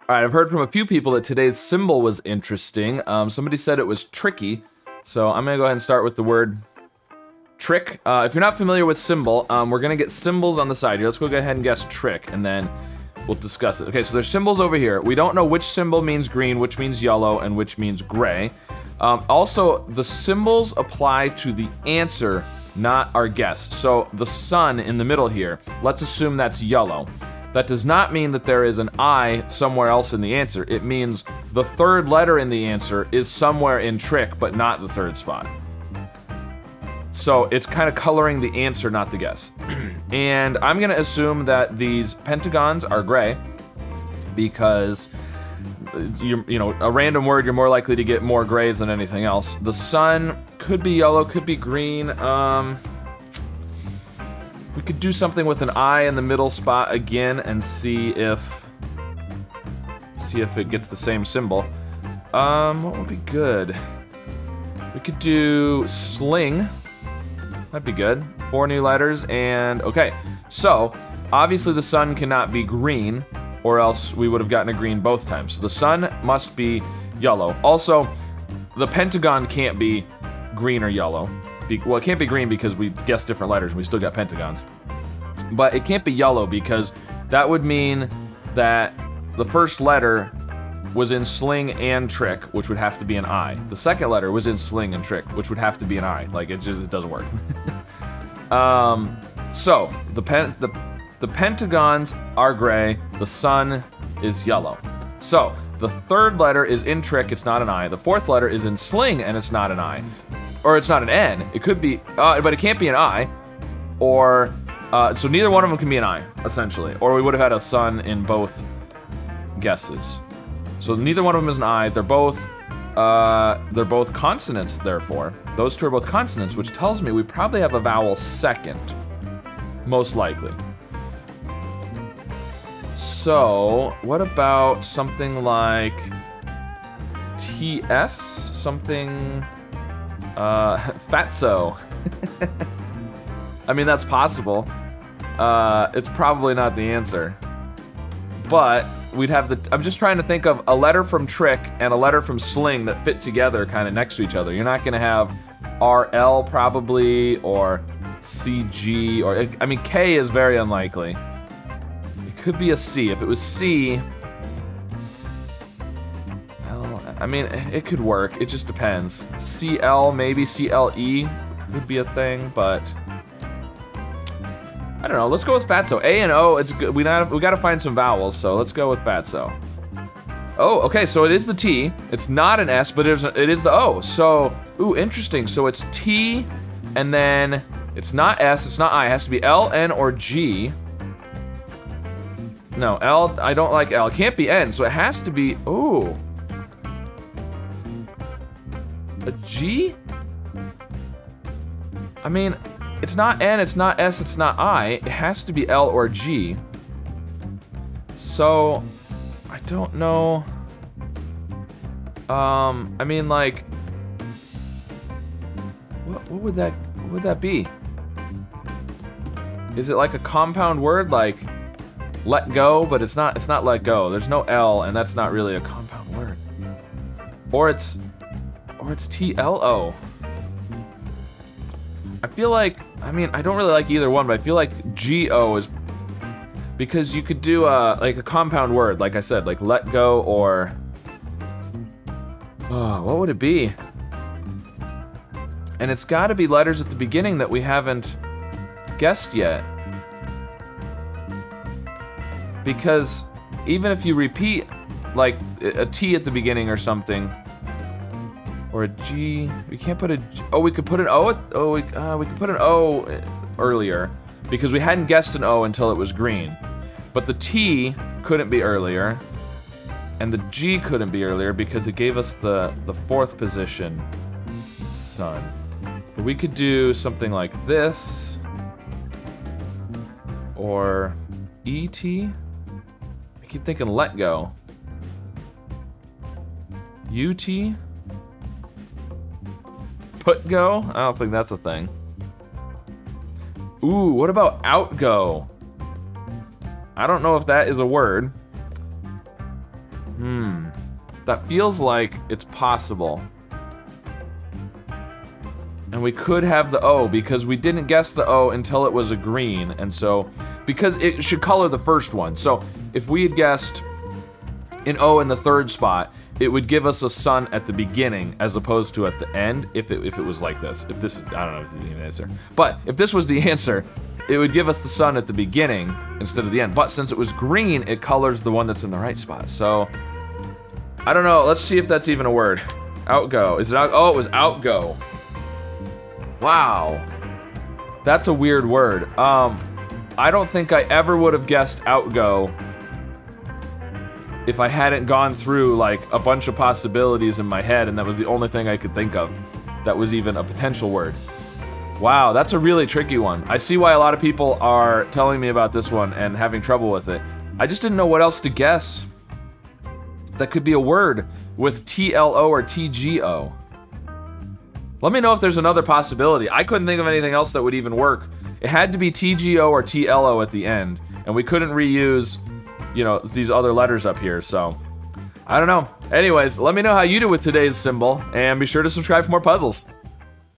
All right, I've heard from a few people that today's symbol was interesting. Somebody said it was tricky, so I'm gonna go ahead and start with the word trick. If you're not familiar with symbol, we're gonna get symbols on the side here. Let's go ahead and guess trick, and then we'll discuss it. Okay, so there's symbols over here. We don't know which symbol means green, which means yellow, and which means gray. Also, the symbols apply to the answer, not our guess. So the sun in the middle here, let's assume that's yellow. That does not mean that there is an I somewhere else in the answer. It means the third letter in the answer is somewhere in trick, but not the third spot. So it's kind of coloring the answer, not the guess. And I'm gonna assume that these pentagons are gray because you know, a random word, you're more likely to get more grays than anything else. The sun could be yellow, could be green. We could do something with an I in the middle spot again and see if it gets the same symbol. What would be good? We could do sling. That'd be good. 4 new letters and okay. So obviously the sun cannot be green, or else we would have gotten a green both times. So the sun must be yellow. Also, the pentagon can't be green or yellow. Well, it can't be green because we guessed different letters and we still got pentagons. But it can't be yellow because that would mean that the first letter was in sling and trick, which would have to be an I. The second letter was in sling and trick, which would have to be an I. Like, it doesn't work. So, the pentagons are gray, the sun is yellow. So, the third letter is in trick, it's not an I. The fourth letter is in sling and it's not an I. Or it's not an N, it could be, but it can't be an I. Or, so neither one of them can be an I, essentially. Or we would have had a sun in both guesses. So neither one of them is an I, they're both consonants, therefore. Those two are both consonants, which tells me we probably have a vowel second. Most likely. So, what about something like TS? Something, fatso. I mean, that's possible. It's probably not the answer. But we'd have I'm just trying to think of a letter from trick and a letter from sling that fit together kind of next to each other. You're not gonna have RL probably, or CG, or, I mean, K is very unlikely. It could be a C. If it was C, L, I mean, it could work. It just depends. CL, maybe CLE could be a thing, but I don't know. Let's go with fatso. A and O, it's good. We gotta find some vowels, so let's go with fatso. Oh, okay, so it is the T. It's not an S, but it is the O. So, ooh, interesting. So it's T, and then it's not S, it's not I. It has to be L, N, or G. No, L, I don't like L. It can't be N, so it has to be, ooh. A G? I mean, it's not N, it's not S, it's not I. It has to be L or G. So, I don't know. I mean, like, what would that be? Is it like a compound word, like let go? But it's not let go. There's no L, and that's not really a compound word. Or it's TLO. I feel like, I mean, I don't really like either one, but I feel like GO is, because you could do like a compound word, like I said, like let go, or what would it be? And it's got to be letters at the beginning that we haven't guessed yet. Because even if you repeat like a T at the beginning or something, or a G, we can't put a G. Oh, we could put an O. We could put an O earlier because we hadn't guessed an O until it was green. But the T couldn't be earlier, and the G couldn't be earlier because it gave us the fourth position, sun. But we could do something like this, or ET. I keep thinking let go. UT. Put go? I don't think that's a thing. Ooh, what about outgo? I don't know if that is a word. That feels like it's possible. And we could have the O because we didn't guess the O until it was a green. And so, because it should color the first one. So if we had guessed an O in the third spot, it would give us a sun at the beginning as opposed to at the end if it was like this. If this is, I don't know if this is even an answer. But if this was the answer, it would give us the sun at the beginning instead of the end. But since it was green, it colors the one that's in the right spot. So, I don't know. Let's see if that's even a word. Outgo. Is it out? Oh, it was outgo. Wow. That's a weird word. I don't think I ever would have guessed outgo if I hadn't gone through like a bunch of possibilities in my head and that was the only thing I could think of that was even a potential word. Wow, that's a really tricky one. I see why a lot of people are telling me about this one and having trouble with it. I just didn't know what else to guess that could be a word with TLO or TGO. Let me know if there's another possibility. I couldn't think of anything else that would even work. It had to be TGO or TLO at the end, and we couldn't reuse, you know, these other letters up here, so I don't know. Anyways, let me know how you do with today's symbol, and be sure to subscribe for more puzzles.